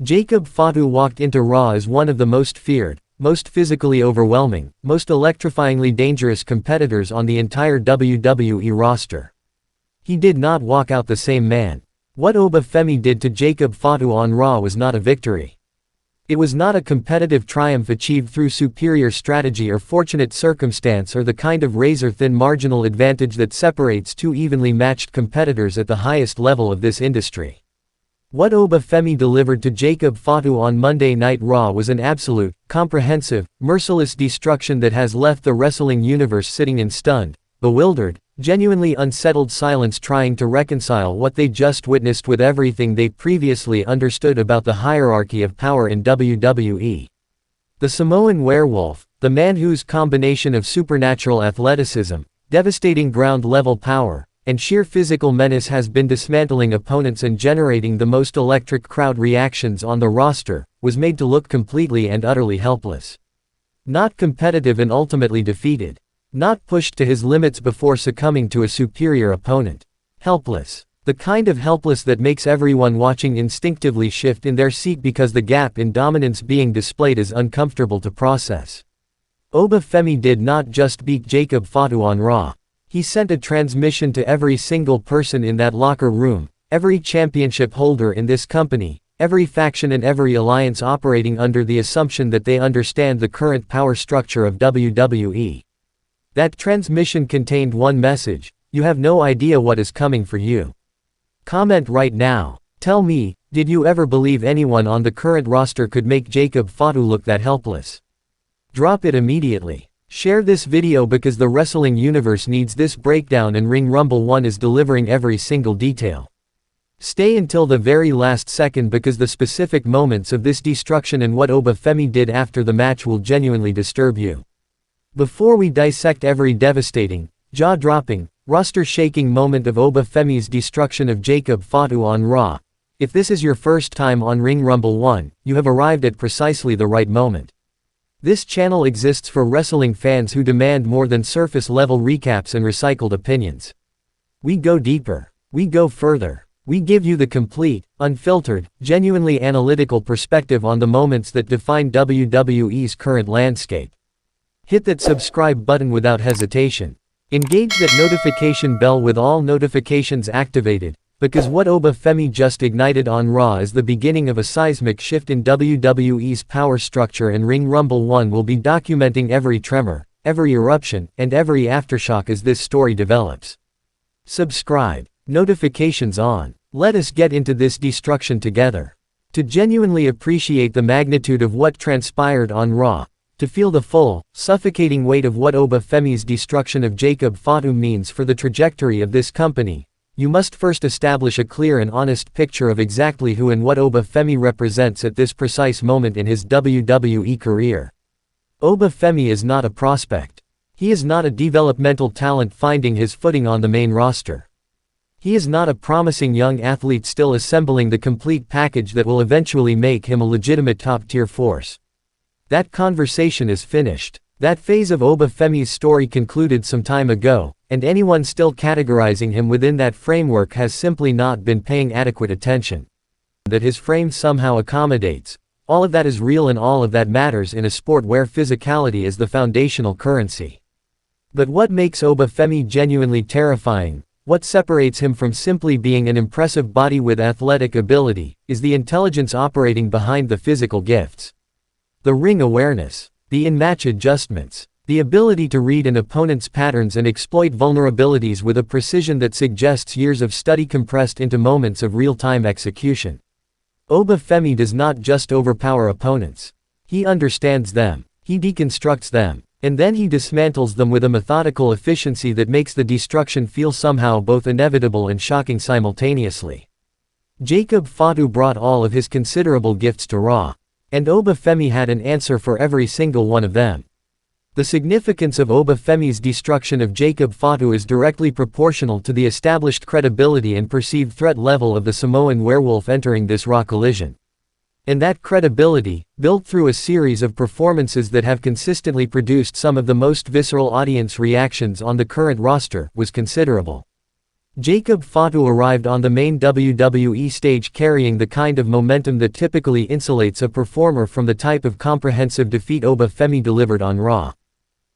Jacob Fatu walked into RAW as one of the most feared, most physically overwhelming, most electrifyingly dangerous competitors on the entire WWE roster. He did not walk out the same man. What Oba Femi did to Jacob Fatu on RAW was not a victory. It was not a competitive triumph achieved through superior strategy or fortunate circumstance or the kind of razor-thin marginal advantage that separates two evenly matched competitors at the highest level of this industry. What Oba Femi delivered to Jacob Fatu on Monday Night Raw was an absolute, comprehensive, merciless destruction that has left the wrestling universe sitting in stunned, bewildered, genuinely unsettled silence, trying to reconcile what they just witnessed with everything they previously understood about the hierarchy of power in WWE. The Samoan Werewolf, the man whose combination of supernatural athleticism, devastating ground-level power, and sheer physical menace has been dismantling opponents and generating the most electric crowd reactions on the roster, was made to look completely and utterly helpless. Not competitive and ultimately defeated. Not pushed to his limits before succumbing to a superior opponent. Helpless. The kind of helpless that makes everyone watching instinctively shift in their seat because the gap in dominance being displayed is uncomfortable to process. Oba Femi did not just beat Jacob Fatu on RAW. He sent a transmission to every single person in that locker room, every championship holder in this company, every faction and every alliance operating under the assumption that they understand the current power structure of WWE. That transmission contained one message: you have no idea what is coming for you. Comment right now. Tell me, did you ever believe anyone on the current roster could make Jacob Fatu look that helpless? Drop it immediately. Share this video because the wrestling universe needs this breakdown, and Ring Rumble 1 is delivering every single detail. Stay until the very last second because the specific moments of this destruction and what Oba Femi did after the match will genuinely disturb you. Before we dissect every devastating, jaw-dropping, roster-shaking moment of Oba Femi's destruction of Jacob Fatu on RAW, if this is your first time on Ring Rumble 1, you have arrived at precisely the right moment. This channel exists for wrestling fans who demand more than surface-level recaps and recycled opinions. We go deeper. We go further. We give you the complete, unfiltered, genuinely analytical perspective on the moments that define WWE's current landscape. Hit that subscribe button without hesitation. Engage that notification bell with all notifications activated, because what Oba Femi just ignited on RAW is the beginning of a seismic shift in WWE's power structure, and Ring Rumble 1 will be documenting every tremor, every eruption, and every aftershock as this story develops. Subscribe. Notifications on. Let us get into this destruction together. To genuinely appreciate the magnitude of what transpired on RAW, to feel the full, suffocating weight of what Oba Femi's destruction of Jacob Fatu means for the trajectory of this company, you must first establish a clear and honest picture of exactly who and what Oba Femi represents at this precise moment in his WWE career. Oba Femi is not a prospect. He is not a developmental talent finding his footing on the main roster. He is not a promising young athlete still assembling the complete package that will eventually make him a legitimate top-tier force. That conversation is finished. That phase of Oba Femi's story concluded some time ago, and anyone still categorizing him within that framework has simply not been paying adequate attention. That his frame somehow accommodates. All of that is real and all of that matters in a sport where physicality is the foundational currency. But what makes Oba Femi genuinely terrifying, what separates him from simply being an impressive body with athletic ability, is the intelligence operating behind the physical gifts. The ring awareness, the in-match adjustments, the ability to read an opponent's patterns and exploit vulnerabilities with a precision that suggests years of study compressed into moments of real-time execution. Oba Femi does not just overpower opponents. He understands them, he deconstructs them, and then he dismantles them with a methodical efficiency that makes the destruction feel somehow both inevitable and shocking simultaneously. Jacob Fatu brought all of his considerable gifts to RAW. And Oba Femi had an answer for every single one of them. The significance of Oba Femi's destruction of Jacob Fatu is directly proportional to the established credibility and perceived threat level of the Samoan Werewolf entering this RAW collision. And that credibility, built through a series of performances that have consistently produced some of the most visceral audience reactions on the current roster, was considerable. Jacob Fatu arrived on the main WWE stage carrying the kind of momentum that typically insulates a performer from the type of comprehensive defeat Oba Femi delivered on Raw.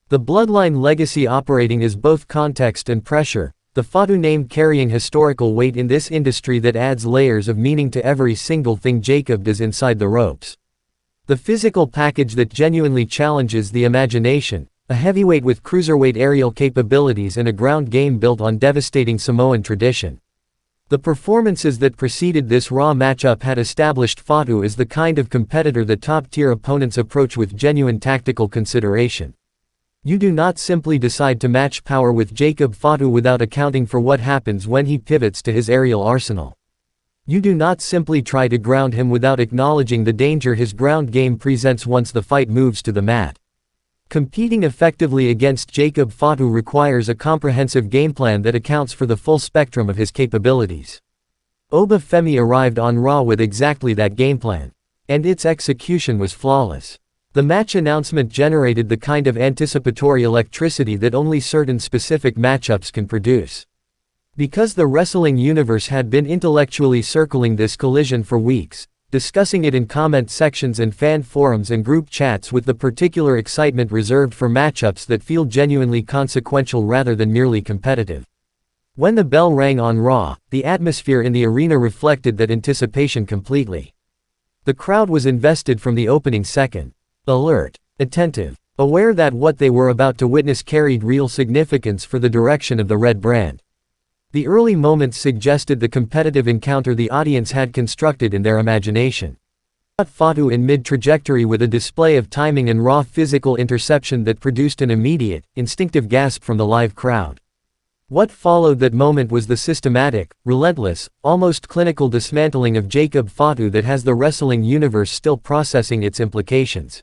The bloodline legacy operating is both context and pressure, the Fatu name carrying historical weight in this industry that adds layers of meaning to every single thing Jacob does inside the ropes. The physical package that genuinely challenges the imagination, a heavyweight with cruiserweight aerial capabilities and a ground game built on devastating Samoan tradition. The performances that preceded this Raw matchup had established Fatu as the kind of competitor that top-tier opponents approach with genuine tactical consideration. You do not simply decide to match power with Jacob Fatu without accounting for what happens when he pivots to his aerial arsenal. You do not simply try to ground him without acknowledging the danger his ground game presents once the fight moves to the mat. Competing effectively against Jacob Fatu requires a comprehensive game plan that accounts for the full spectrum of his capabilities. Oba Femi arrived on Raw with exactly that game plan. And its execution was flawless. The match announcement generated the kind of anticipatory electricity that only certain specific matchups can produce. Because the wrestling universe had been intellectually circling this collision for weeks, discussing it in comment sections and fan forums and group chats with the particular excitement reserved for matchups that feel genuinely consequential rather than merely competitive. When the bell rang on Raw, the atmosphere in the arena reflected that anticipation completely. The crowd was invested from the opening second. Alert, attentive, aware that what they were about to witness carried real significance for the direction of the Red brand. The early moments suggested the competitive encounter the audience had constructed in their imagination. Fatu in mid-trajectory with a display of timing and raw physical interception that produced an immediate, instinctive gasp from the live crowd. What followed that moment was the systematic, relentless, almost clinical dismantling of Jacob Fatu that has the wrestling universe still processing its implications.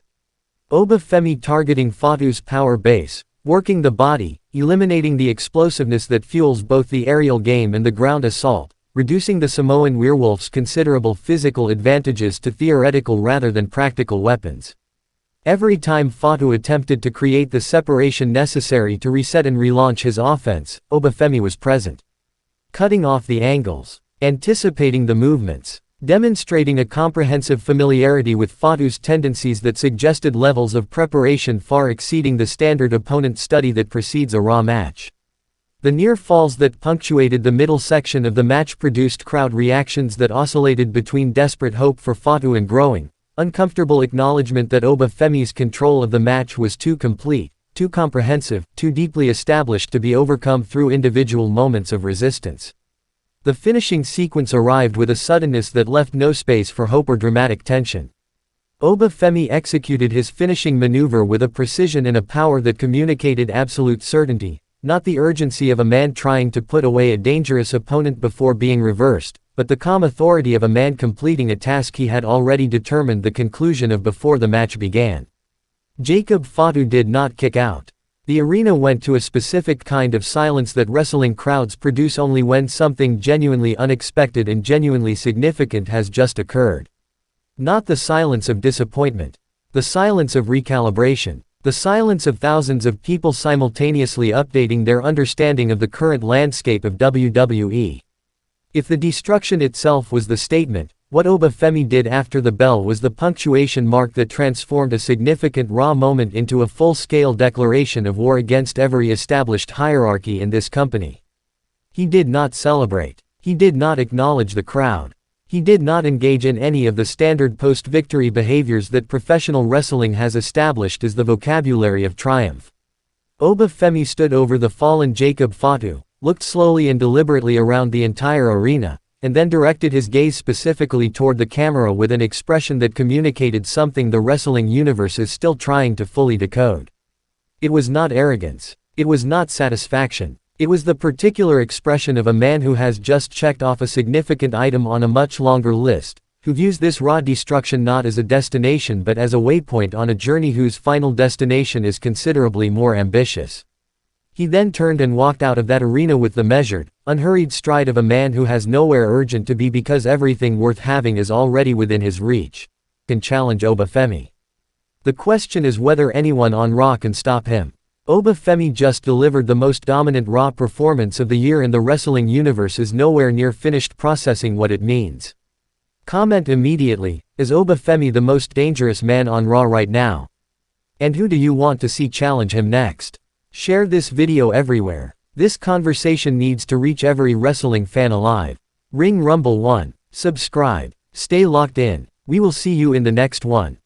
Oba Femi targeting Fatu's power base, working the body, eliminating the explosiveness that fuels both the aerial game and the ground assault, reducing the Samoan Werewolf's considerable physical advantages to theoretical rather than practical weapons. Every time Fatu attempted to create the separation necessary to reset and relaunch his offense, Oba Femi was present. Cutting off the angles, anticipating the movements, demonstrating a comprehensive familiarity with Fatu's tendencies that suggested levels of preparation far exceeding the standard opponent study that precedes a Raw match. The near falls that punctuated the middle section of the match produced crowd reactions that oscillated between desperate hope for Fatu and growing, uncomfortable acknowledgement that Oba Femi's control of the match was too complete, too comprehensive, too deeply established to be overcome through individual moments of resistance. The finishing sequence arrived with a suddenness that left no space for hope or dramatic tension. Oba Femi executed his finishing maneuver with a precision and a power that communicated absolute certainty, not the urgency of a man trying to put away a dangerous opponent before being reversed, but the calm authority of a man completing a task he had already determined the conclusion of before the match began. Jacob Fatu did not kick out. The arena went to a specific kind of silence that wrestling crowds produce only when something genuinely unexpected and genuinely significant has just occurred. Not the silence of disappointment. The silence of recalibration. The silence of thousands of people simultaneously updating their understanding of the current landscape of WWE. If the destruction itself was the statement, what Oba Femi did after the bell was the punctuation mark that transformed a significant Raw moment into a full-scale declaration of war against every established hierarchy in this company. He did not celebrate. He did not acknowledge the crowd. He did not engage in any of the standard post-victory behaviors that professional wrestling has established as the vocabulary of triumph. Oba Femi stood over the fallen Jacob Fatu, looked slowly and deliberately around the entire arena, and then directed his gaze specifically toward the camera with an expression that communicated something the wrestling universe is still trying to fully decode. It was not arrogance. It was not satisfaction. It was the particular expression of a man who has just checked off a significant item on a much longer list, who views this Raw destruction not as a destination but as a waypoint on a journey whose final destination is considerably more ambitious. He then turned and walked out of that arena with the measured, unhurried stride of a man who has nowhere urgent to be because everything worth having is already within his reach. Can challenge Oba Femi. The question is whether anyone on Raw can stop him. Oba Femi just delivered the most dominant Raw performance of the year and the wrestling universe is nowhere near finished processing what it means. Comment immediately, is Oba Femi the most dangerous man on Raw right now? And who do you want to see challenge him next? Share this video everywhere. This conversation needs to reach every wrestling fan alive. Ring Rumble 1. Subscribe. Stay locked in. We will see you in the next one.